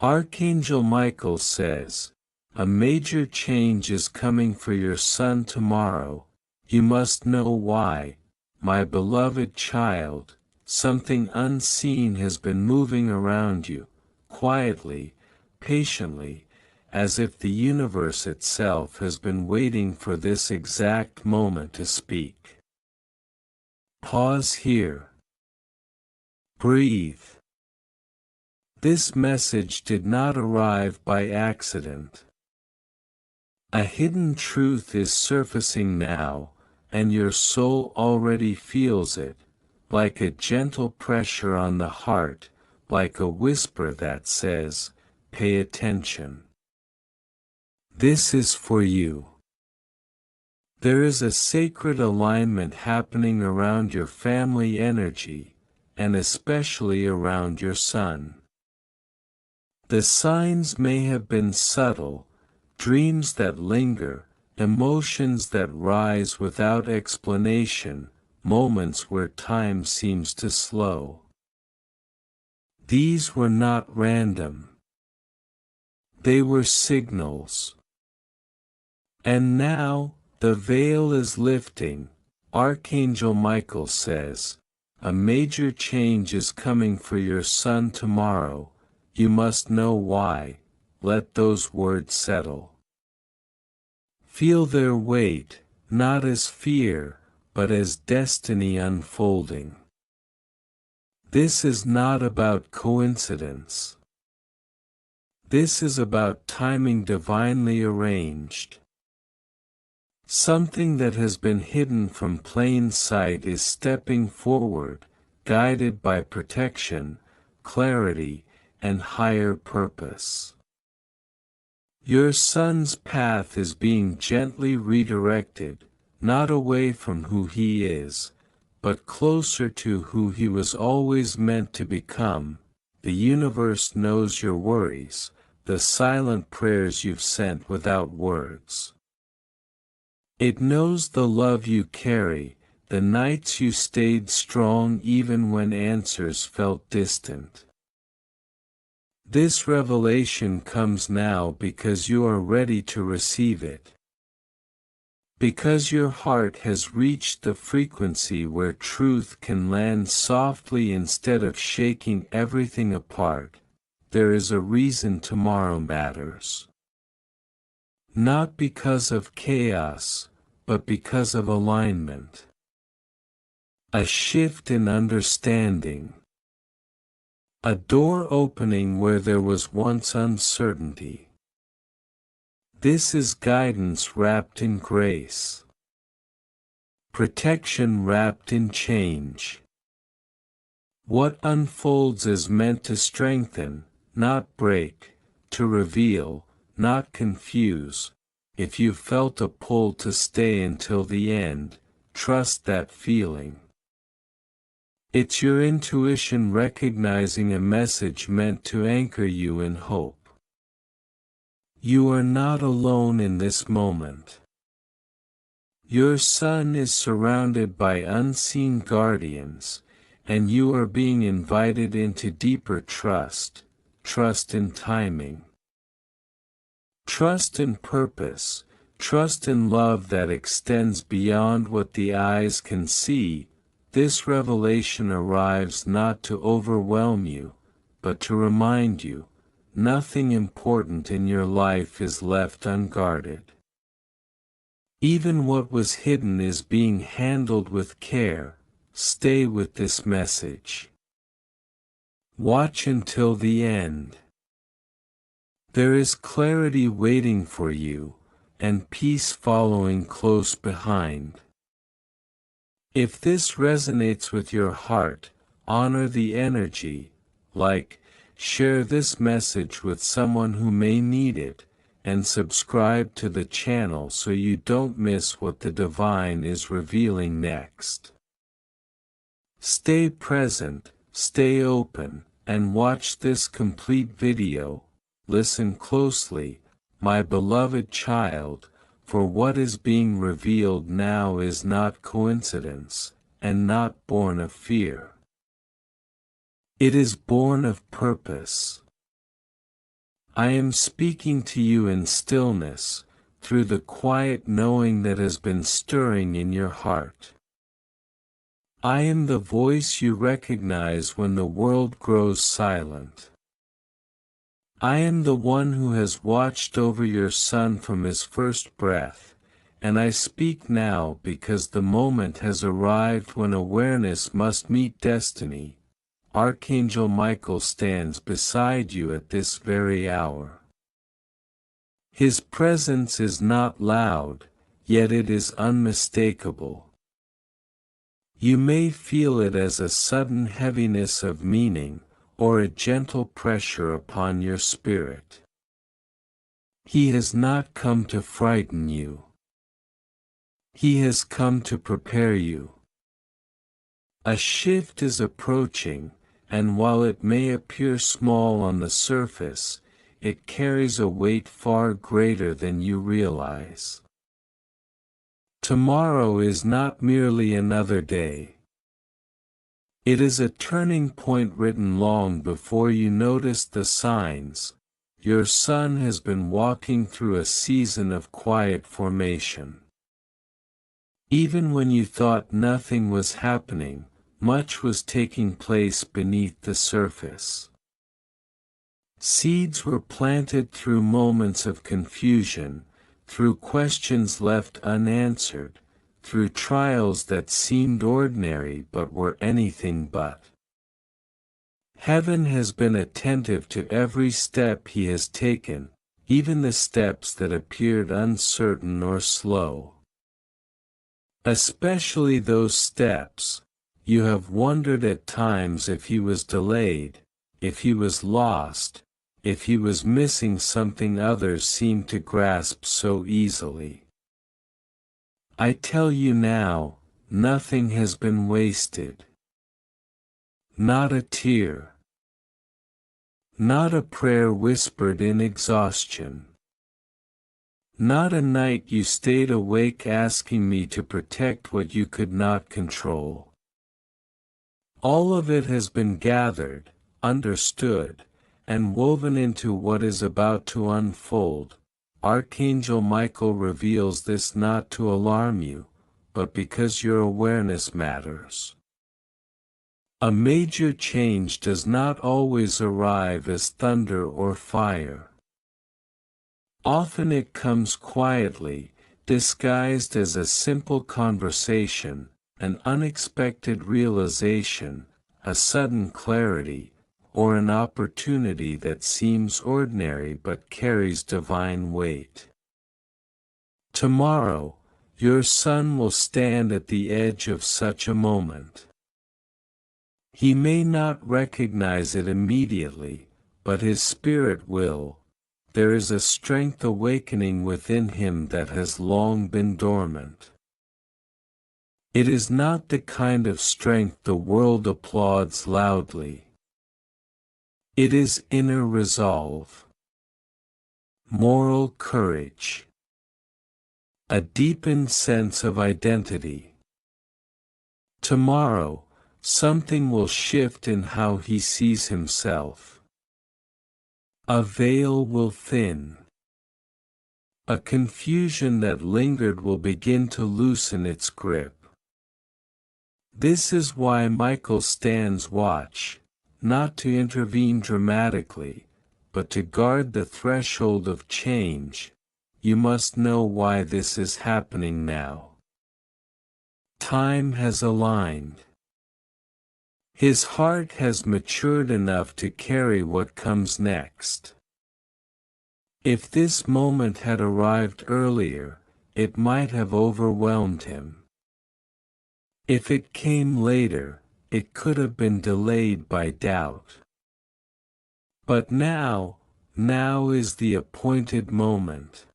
Archangel Michael says, "A major change is coming for your son tomorrow. You must know why, my beloved child. Something unseen has been moving around you, quietly, patiently, as if the universe itself has been waiting for this exact moment to speak." Pause here. Breathe. This message did not arrive by accident. A hidden truth is surfacing now, and your soul already feels it, like a gentle pressure on the heart, like a whisper that says, "Pay attention. This is for you." There is a sacred alignment happening around your family energy, and especially around your son. The signs may have been subtle, dreams that linger, emotions that rise without explanation, moments where time seems to slow. These were not random. They were signals. And now, the veil is lifting. Archangel Michael says, "A major change is coming for your son tomorrow. You must know why." Let those words settle. Feel their weight, not as fear, but as destiny unfolding. This is not about coincidence. This is about timing divinely arranged. Something that has been hidden from plain sight is stepping forward, guided by protection, clarity, and higher purpose. Your son's path is being gently redirected, not away from who he is, but closer to who he was always meant to become. The universe knows your worries, the silent prayers you've sent without words. It knows the love you carry, the nights you stayed strong even when answers felt distant. This revelation comes now because you are ready to receive it. Because your heart has reached the frequency where truth can land softly instead of shaking everything apart. There is a reason tomorrow matters. Not because of chaos, but because of alignment. A shift in understanding. A door opening where there was once uncertainty. This is guidance wrapped in grace. Protection wrapped in change. What unfolds is meant to strengthen, not break, to reveal, not confuse. If you felt a pull to stay until the end, trust that feeling. It's your intuition recognizing a message meant to anchor you in hope. You are not alone in this moment. Your son is surrounded by unseen guardians, and you are being invited into deeper trust, trust in timing. Trust in purpose, trust in love that extends beyond what the eyes can see. This revelation arrives not to overwhelm you, but to remind you, nothing important in your life is left unguarded. Even what was hidden is being handled with care. Stay with this message. Watch until the end. There is clarity waiting for you, and peace following close behind. If this resonates with your heart, honor the energy, share this message with someone who may need it, and subscribe to the channel so you don't miss what the divine is revealing next. Stay present, stay open, and watch this complete video. Listen closely, my beloved child, for what is being revealed now is not coincidence, and not born of fear. It is born of purpose. I am speaking to you in stillness, through the quiet knowing that has been stirring in your heart. I am the voice you recognize when the world grows silent. I am the one who has watched over your son from his first breath, and I speak now because the moment has arrived when awareness must meet destiny. Archangel Michael stands beside you at this very hour. His presence is not loud, yet it is unmistakable. You may feel it as a sudden heaviness of meaning, or a gentle pressure upon your spirit. He has not come to frighten you. He has come to prepare you. A shift is approaching, and while it may appear small on the surface, it carries a weight far greater than you realize. Tomorrow is not merely another day. It is a turning point written long before you notice the signs. Your son has been walking through a season of quiet formation. Even when you thought nothing was happening, much was taking place beneath the surface. Seeds were planted through moments of confusion, through questions left unanswered, through trials that seemed ordinary but were anything but. Heaven has been attentive to every step he has taken, even the steps that appeared uncertain or slow. Especially those steps. You have wondered at times if he was delayed, if he was lost, if he was missing something others seemed to grasp so easily. I tell you now, nothing has been wasted. Not a tear. Not a prayer whispered in exhaustion. Not a night you stayed awake asking me to protect what you could not control. All of it has been gathered, understood, and woven into what is about to unfold. Archangel Michael reveals this not to alarm you, but because your awareness matters. A major change does not always arrive as thunder or fire. Often it comes quietly, disguised as a simple conversation, an unexpected realization, a sudden clarity, or an opportunity that seems ordinary but carries divine weight. Tomorrow, your son will stand at the edge of such a moment. He may not recognize it immediately, but his spirit will. There is a strength awakening within him that has long been dormant. It is not the kind of strength the world applauds loudly. It is inner resolve, moral courage, a deepened sense of identity. Tomorrow, something will shift in how he sees himself. A veil will thin. A confusion that lingered will begin to loosen its grip. This is why Michael stands watch, not to intervene dramatically, but to guard the threshold of change. You must know why this is happening now. Time has aligned. His heart has matured enough to carry what comes next. If this moment had arrived earlier, it might have overwhelmed him. If it came later, it could have been delayed by doubt. But now is the appointed moment.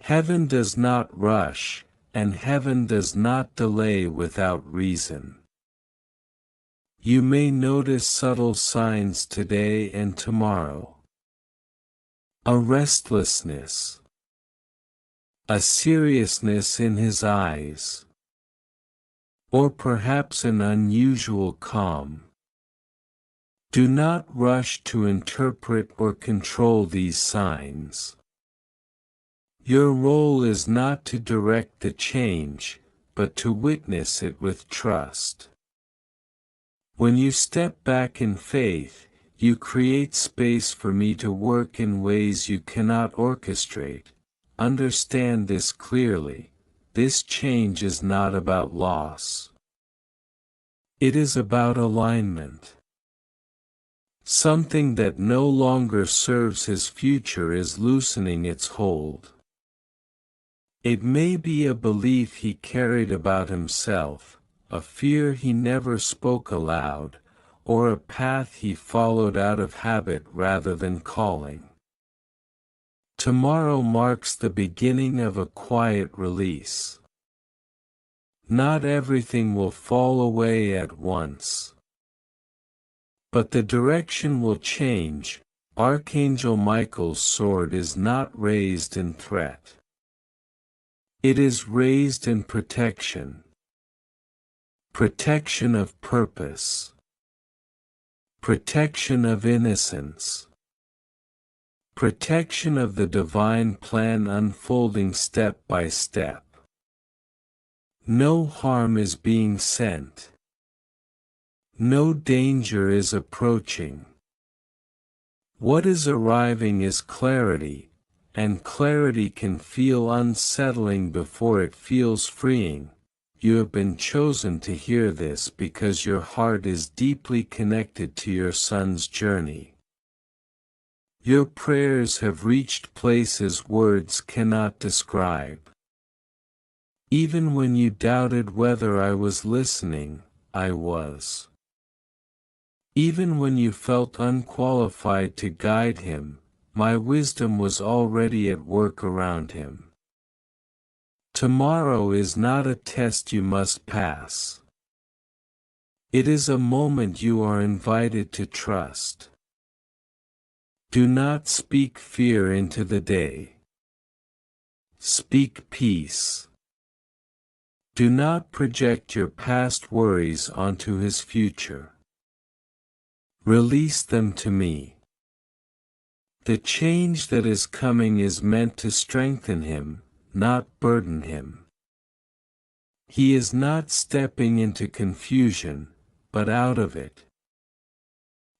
Heaven does not rush, and heaven does not delay without reason. You may notice subtle signs today and tomorrow. A restlessness. A seriousness in his eyes. Or perhaps an unusual calm. Do not rush to interpret or control these signs. Your role is not to direct the change, but to witness it with trust. When you step back in faith, you create space for me to work in ways you cannot orchestrate. Understand this clearly. This change is not about loss. It is about alignment. Something that no longer serves his future is loosening its hold. It may be a belief he carried about himself, a fear he never spoke aloud, or a path he followed out of habit rather than calling. Tomorrow marks the beginning of a quiet release. Not everything will fall away at once. But the direction will change. Archangel Michael's sword is not raised in threat. It is raised in protection. Protection of purpose. Protection of innocence. Protection of the divine plan unfolding step by step. No harm is being sent. No danger is approaching. What is arriving is clarity, and clarity can feel unsettling before it feels freeing. You have been chosen to hear this because your heart is deeply connected to your son's journey. Your prayers have reached places words cannot describe. Even when you doubted whether I was listening, I was. Even when you felt unqualified to guide him, my wisdom was already at work around him. Tomorrow is not a test you must pass. It is a moment you are invited to trust. Do not speak fear into the day. Speak peace. Do not project your past worries onto his future. Release them to me. The change that is coming is meant to strengthen him, not burden him. He is not stepping into confusion, but out of it.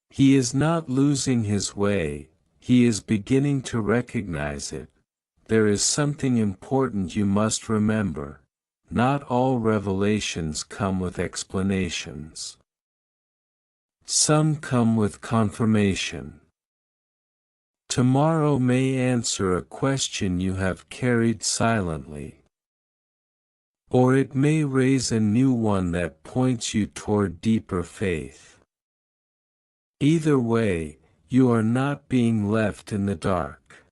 He is not losing his way, he is beginning to recognize it. There is something important you must remember. Not all revelations come with explanations. Some come with confirmation. Tomorrow may answer a question you have carried silently. Or it may raise a new one that points you toward deeper faith. Either way, you are not being left in the dark.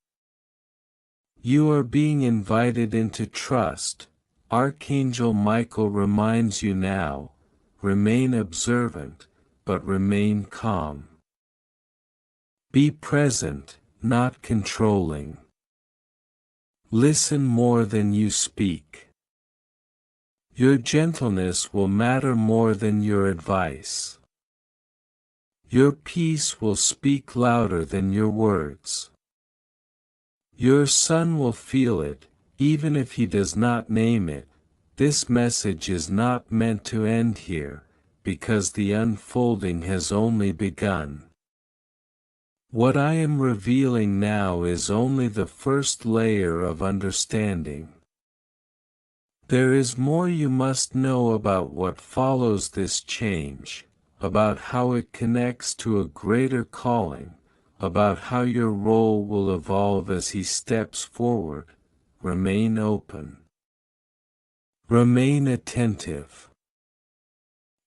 You are being invited into trust. Archangel Michael reminds you now, remain observant, but remain calm. Be present, not controlling. Listen more than you speak. Your gentleness will matter more than your advice. Your peace will speak louder than your words. Your son will feel it, even if he does not name it. This message is not meant to end here, because the unfolding has only begun. What I am revealing now is only the first layer of understanding. There is more you must know about what follows this change, about how it connects to a greater calling, about how your role will evolve as he steps forward. Remain open. Remain attentive.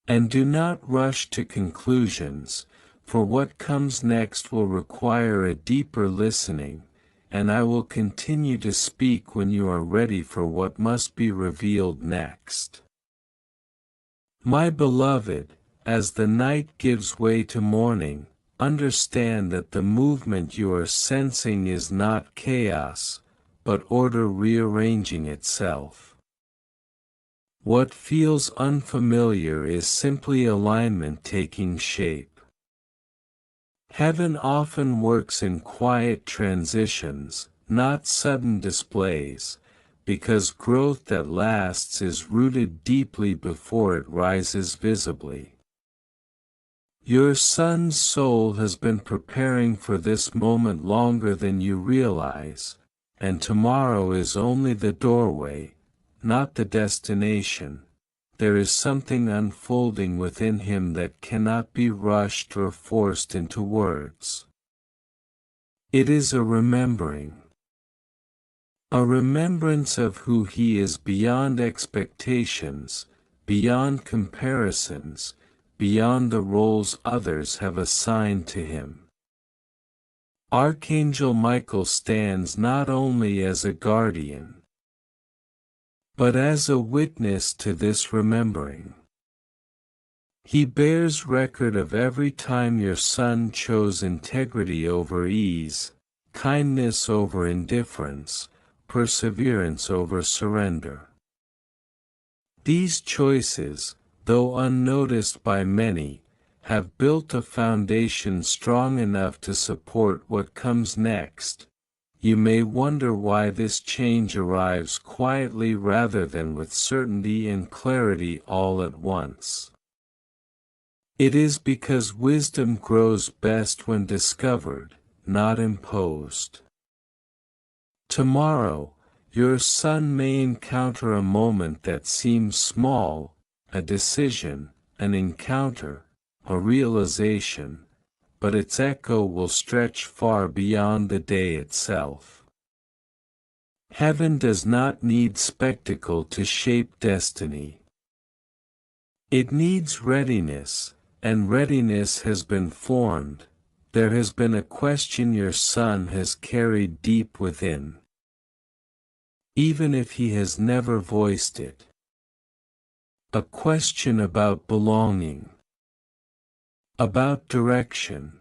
And do not rush to conclusions, for what comes next will require a deeper listening, and I will continue to speak when you are ready for what must be revealed next. My beloved, as the night gives way to morning, understand that the movement you are sensing is not chaos, but order rearranging itself. What feels unfamiliar is simply alignment taking shape. Heaven often works in quiet transitions, not sudden displays, because growth that lasts is rooted deeply before it rises visibly. Your son's soul has been preparing for this moment longer than you realize, and tomorrow is only the doorway, not the destination. There is something unfolding within him that cannot be rushed or forced into words. It is a remembering. A remembrance of who he is beyond expectations, beyond comparisons, beyond the roles others have assigned to him. Archangel Michael stands not only as a guardian, but as a witness to this remembering. He bears record of every time your son chose integrity over ease, kindness over indifference, perseverance over surrender. These choices, though unnoticed by many, have built a foundation strong enough to support what comes next. You may wonder why this change arrives quietly rather than with certainty and clarity all at once. It is because wisdom grows best when discovered, not imposed. Tomorrow, your son may encounter a moment that seems small, a decision, an encounter, a realization, but its echo will stretch far beyond the day itself. Heaven does not need spectacle to shape destiny. It needs readiness, and readiness has been formed. There has been a question your son has carried deep within, even if he has never voiced it. A question about belonging, about direction,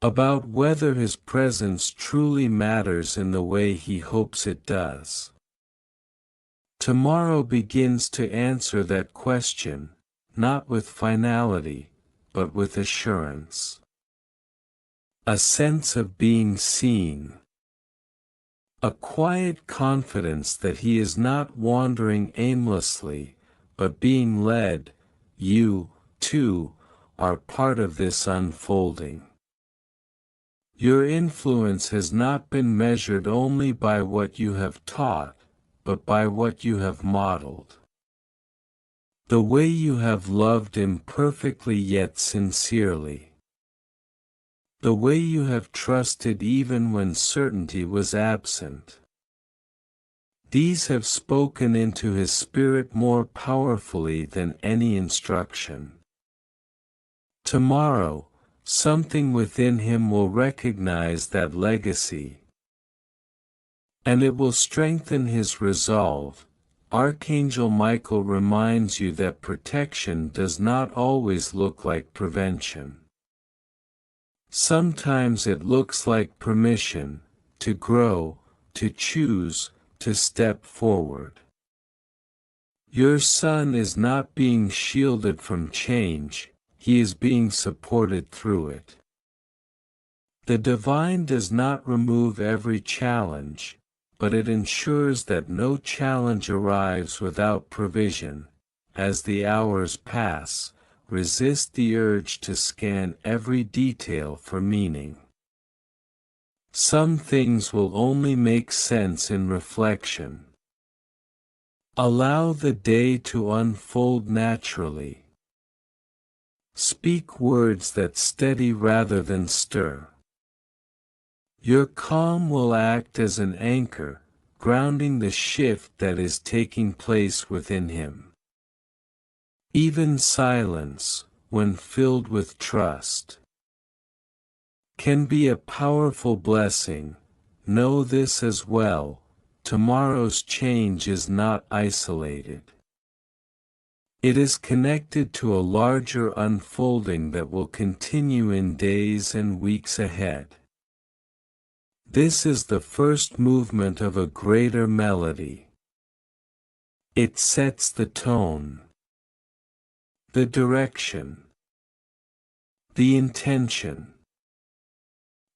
about whether his presence truly matters in the way he hopes it does. Tomorrow begins to answer that question, not with finality, but with assurance. A sense of being seen. A quiet confidence that he is not wandering aimlessly, but being led. You, too, are part of this unfolding. Your influence has not been measured only by what you have taught, but by what you have modeled. The way you have loved imperfectly yet sincerely. The way you have trusted even when certainty was absent. These have spoken into his spirit more powerfully than any instruction. Tomorrow, something within him will recognize that legacy. And it will strengthen his resolve. Archangel Michael reminds you that protection does not always look like prevention. Sometimes it looks like permission, to grow, to choose, to step forward. Your son is not being shielded from change, he is being supported through it. The divine does not remove every challenge, but it ensures that no challenge arrives without provision. As the hours pass, resist the urge to scan every detail for meaning. Some things will only make sense in reflection. Allow the day to unfold naturally. Speak words that steady rather than stir. Your calm will act as an anchor, grounding the shift that is taking place within him. Even silence, when filled with trust, can be a powerful blessing. Know this as well, tomorrow's change is not isolated. It is connected to a larger unfolding that will continue in days and weeks ahead. This is the first movement of a greater melody. It sets the tone, the direction, The intention.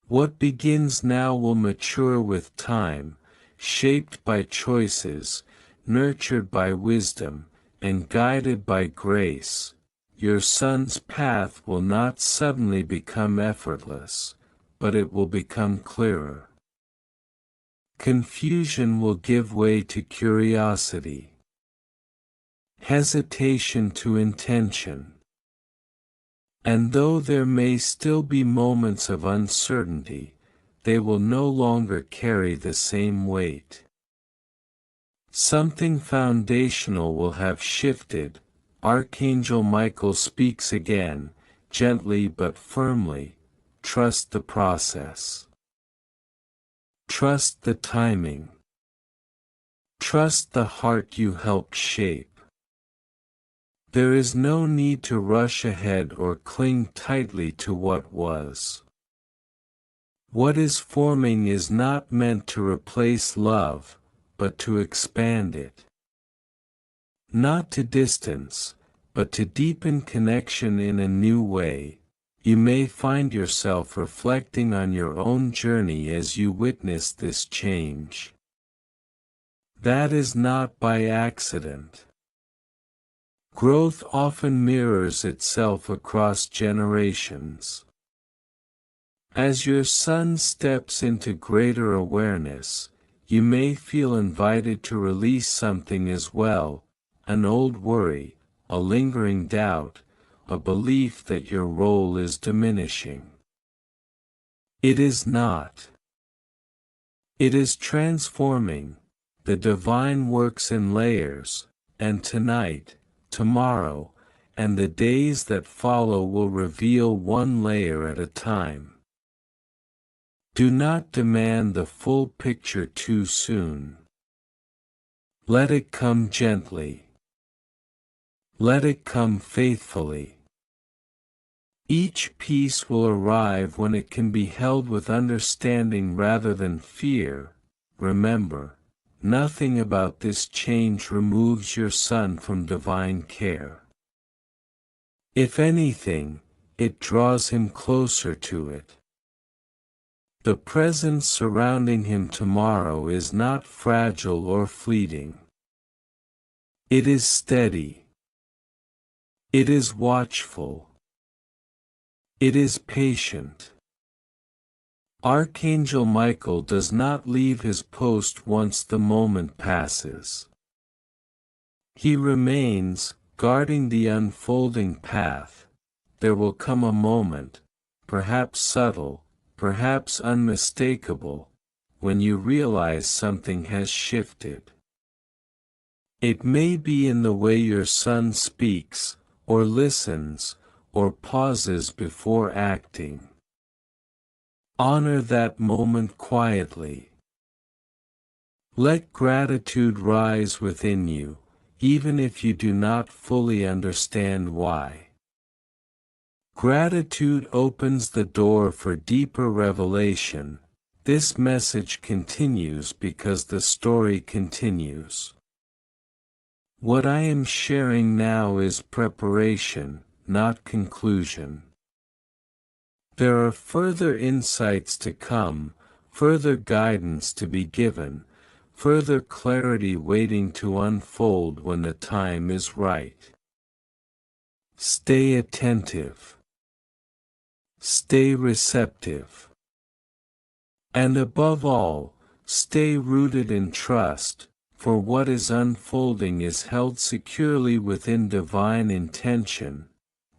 What begins now will mature with time, shaped by choices, nurtured by wisdom, and guided by grace. Your son's path will not suddenly become effortless, but it will become clearer. Confusion will give way to curiosity, hesitation to intention. And though there may still be moments of uncertainty, they will no longer carry the same weight. Something foundational will have shifted. Archangel Michael speaks again, gently but firmly. Trust the process. Trust the timing. Trust the heart you helped shape. There is no need to rush ahead or cling tightly to what was. What is forming is not meant to replace love, but to expand it. Not to distance, but to deepen connection in a new way. You may find yourself reflecting on your own journey as you witness this change. That is not by accident. Growth often mirrors itself across generations. As your son steps into greater awareness, you may feel invited to release something as well, an old worry, a lingering doubt, a belief that your role is diminishing. It is not. It is transforming. The divine works in layers, and tonight, tomorrow, and the days that follow will reveal one layer at a time. Do not demand the full picture too soon. Let it come gently. Let it come faithfully. Each piece will arrive when it can be held with understanding rather than fear. Remember, nothing about this change removes your son from divine care. If anything, it draws him closer to it. The presence surrounding him tomorrow is not fragile or fleeting. It is steady. It is watchful. It is patient. Archangel Michael does not leave his post once the moment passes. He remains, guarding the unfolding path. There will come a moment, perhaps subtle, perhaps unmistakable, when you realize something has shifted. It may be in the way your son speaks, or listens, or pauses before acting. Honor that moment quietly. Let gratitude rise within you, even if you do not fully understand why. Gratitude opens the door for deeper revelation. This message continues because the story continues. What I am sharing now is preparation, not conclusion. There are further insights to come, further guidance to be given, further clarity waiting to unfold when the time is right. Stay attentive. Stay receptive. And above all, stay rooted in trust, for what is unfolding is held securely within divine intention.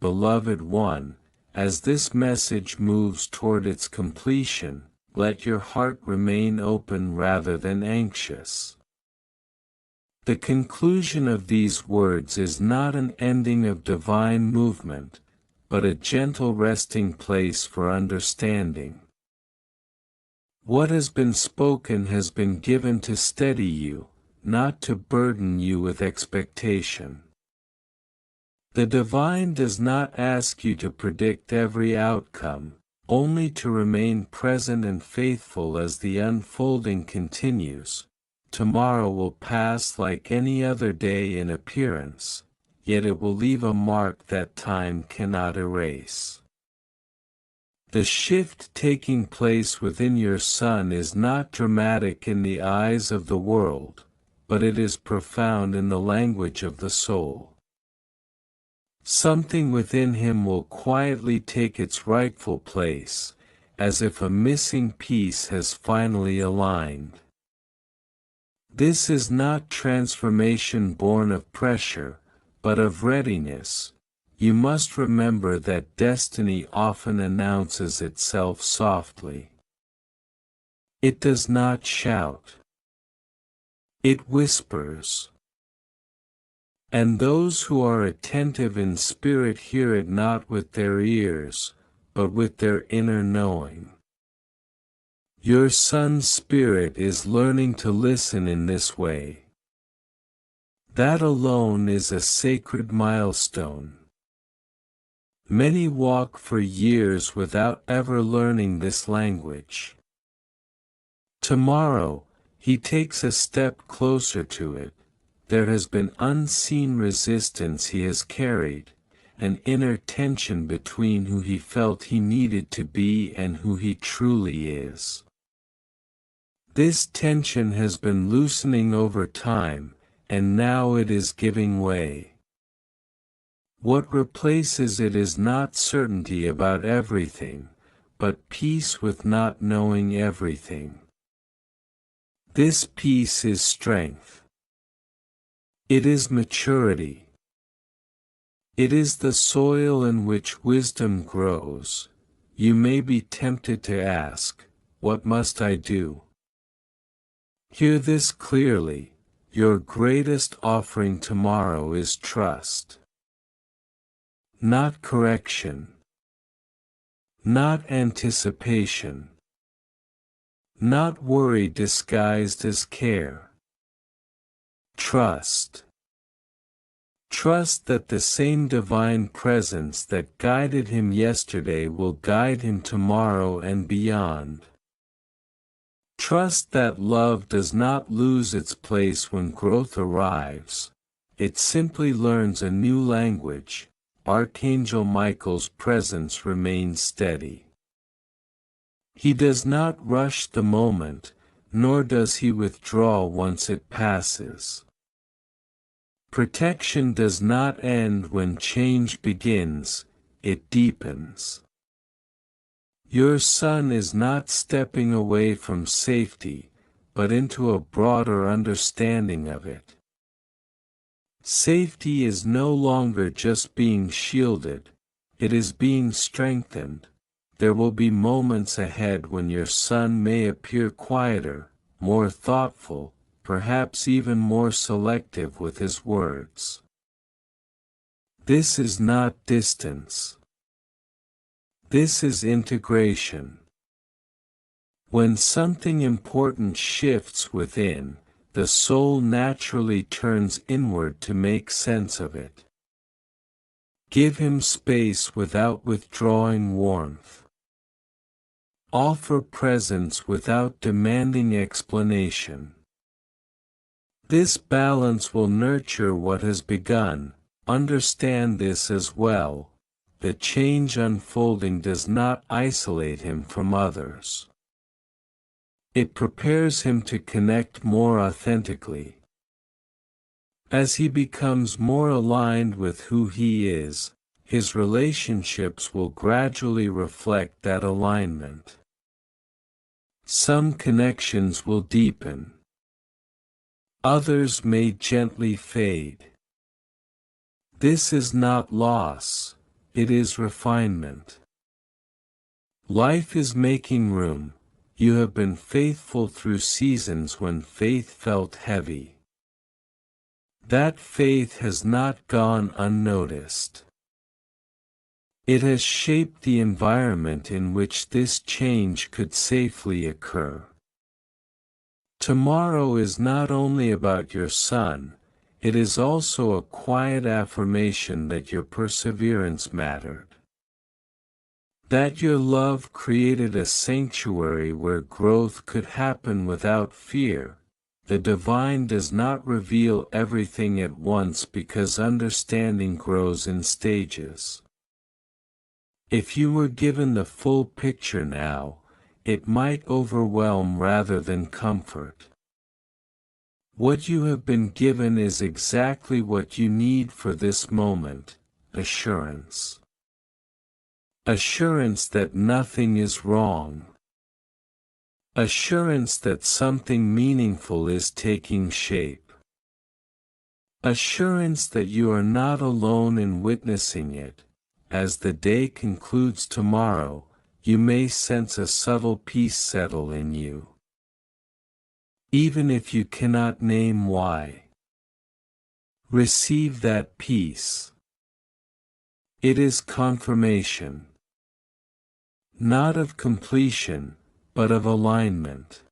Beloved one, as this message moves toward its completion, let your heart remain open rather than anxious. The conclusion of these words is not an ending of divine movement, but a gentle resting place for understanding. What has been spoken has been given to steady you, not to burden you with expectation. The divine does not ask you to predict every outcome, only to remain present and faithful as the unfolding continues. Tomorrow will pass like any other day in appearance, yet it will leave a mark that time cannot erase. The shift taking place within your son is not dramatic in the eyes of the world, but it is profound in the language of the soul. Something within him will quietly take its rightful place, as if a missing piece has finally aligned. This is not transformation born of pressure, but of readiness. You must remember that destiny often announces itself softly. It does not shout. It whispers. And those who are attentive in spirit hear it not with their ears, but with their inner knowing. Your son's spirit is learning to listen in this way. That alone is a sacred milestone. Many walk for years without ever learning this language. Tomorrow, he takes a step closer to it. There has been unseen resistance he has carried, an inner tension between who he felt he needed to be and who he truly is. This tension has been loosening over time, and now it is giving way. What replaces it is not certainty about everything, but peace with not knowing everything. This peace is strength. It is maturity. It is the soil in which wisdom grows. You may be tempted to ask, "What must I do?" Hear this clearly: your greatest offering tomorrow is trust. Not correction. Not anticipation. Not worry disguised as care. Trust. Trust that the same divine presence that guided him yesterday will guide him tomorrow and beyond. Trust that love does not lose its place when growth arrives. It simply learns a new language. Archangel Michael's presence remains steady. He does not rush the moment, nor does he withdraw once it passes. Protection does not end when change begins, it deepens. Your son is not stepping away from safety, but into a broader understanding of it. Safety is no longer just being shielded, it is being strengthened. There will be moments ahead when your son may appear quieter, more thoughtful, perhaps even more selective with his words. This is not distance. This is integration. When something important shifts within, the soul naturally turns inward to make sense of it. Give him space without withdrawing warmth. Offer presence without demanding explanation. This balance will nurture what has begun. Understand this as well. The change unfolding does not isolate him from others. It prepares him to connect more authentically. As he becomes more aligned with who he is, his relationships will gradually reflect that alignment. Some connections will deepen. Others may gently fade. This is not loss, it is refinement. Life is making room. You have been faithful through seasons when faith felt heavy. That faith has not gone unnoticed. It has shaped the environment in which this change could safely occur. Tomorrow is not only about your son, it is also a quiet affirmation that your perseverance mattered. That your love created a sanctuary where growth could happen without fear. The divine does not reveal everything at once because understanding grows in stages. If you were given the full picture now, it might overwhelm rather than comfort. What you have been given is exactly what you need for this moment: assurance. Assurance that nothing is wrong. Assurance that something meaningful is taking shape. Assurance that you are not alone in witnessing it. As the day concludes tomorrow, you may sense a subtle peace settle in you. Even if you cannot name why. Receive that peace. It is confirmation. Not of completion, but of alignment.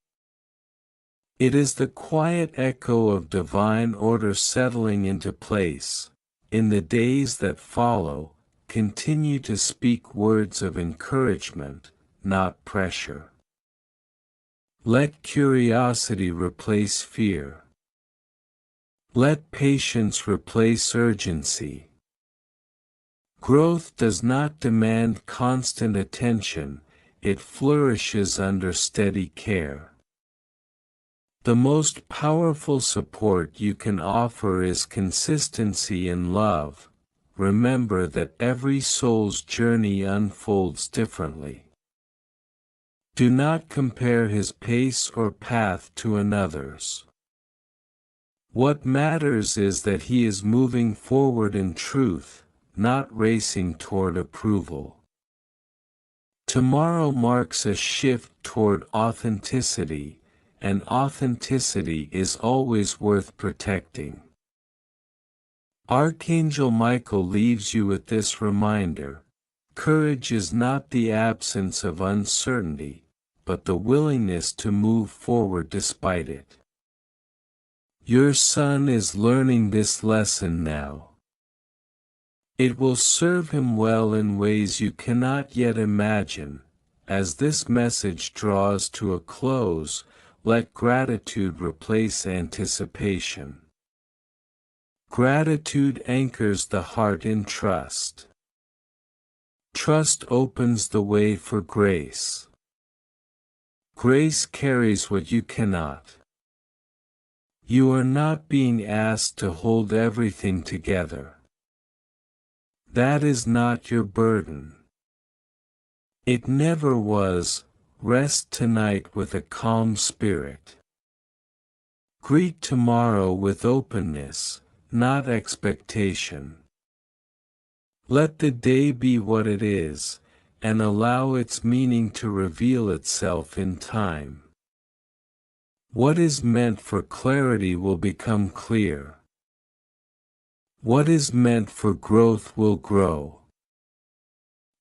It is the quiet echo of divine order settling into place. In the days that follow, continue to speak words of encouragement, not pressure. Let curiosity replace fear. Let patience replace urgency. Growth does not demand constant attention, it flourishes under steady care. The most powerful support you can offer is consistency in love. Remember that every soul's journey unfolds differently. Do not compare his pace or path to another's. What matters is that he is moving forward in truth, not racing toward approval. Tomorrow marks a shift toward authenticity, and authenticity is always worth protecting. Archangel Michael leaves you with this reminder: courage is not the absence of uncertainty, but the willingness to move forward despite it. Your son is learning this lesson now. It will serve him well in ways you cannot yet imagine. As this message draws to a close, let gratitude replace anticipation. Gratitude anchors the heart in trust. Trust opens the way for grace. Grace carries what you cannot. You are not being asked to hold everything together. That is not your burden. It never was. Rest tonight with a calm spirit. Greet tomorrow with openness, not expectation. Let the day be what it is, and allow its meaning to reveal itself in time. What is meant for clarity will become clear. What is meant for growth will grow.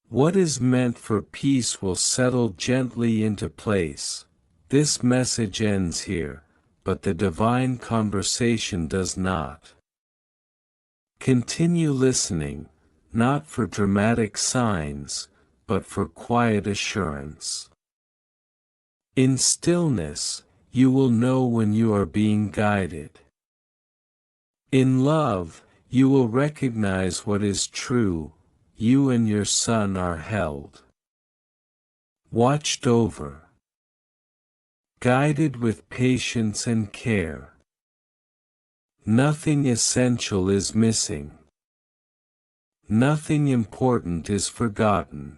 What is meant for peace will settle gently into place. This message ends here, but the divine conversation does not. Continue listening, not for dramatic signs, but for quiet assurance. In stillness, you will know when you are being guided. In love, you will recognize what is true. You and your son are held, watched over, guided with patience and care. Nothing essential is missing. Nothing important is forgotten.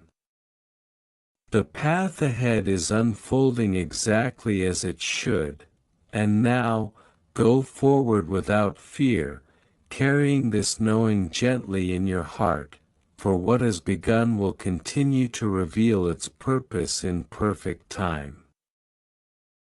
The path ahead is unfolding exactly as it should, and now, go forward without fear, carrying this knowing gently in your heart, for what has begun will continue to reveal its purpose in perfect time.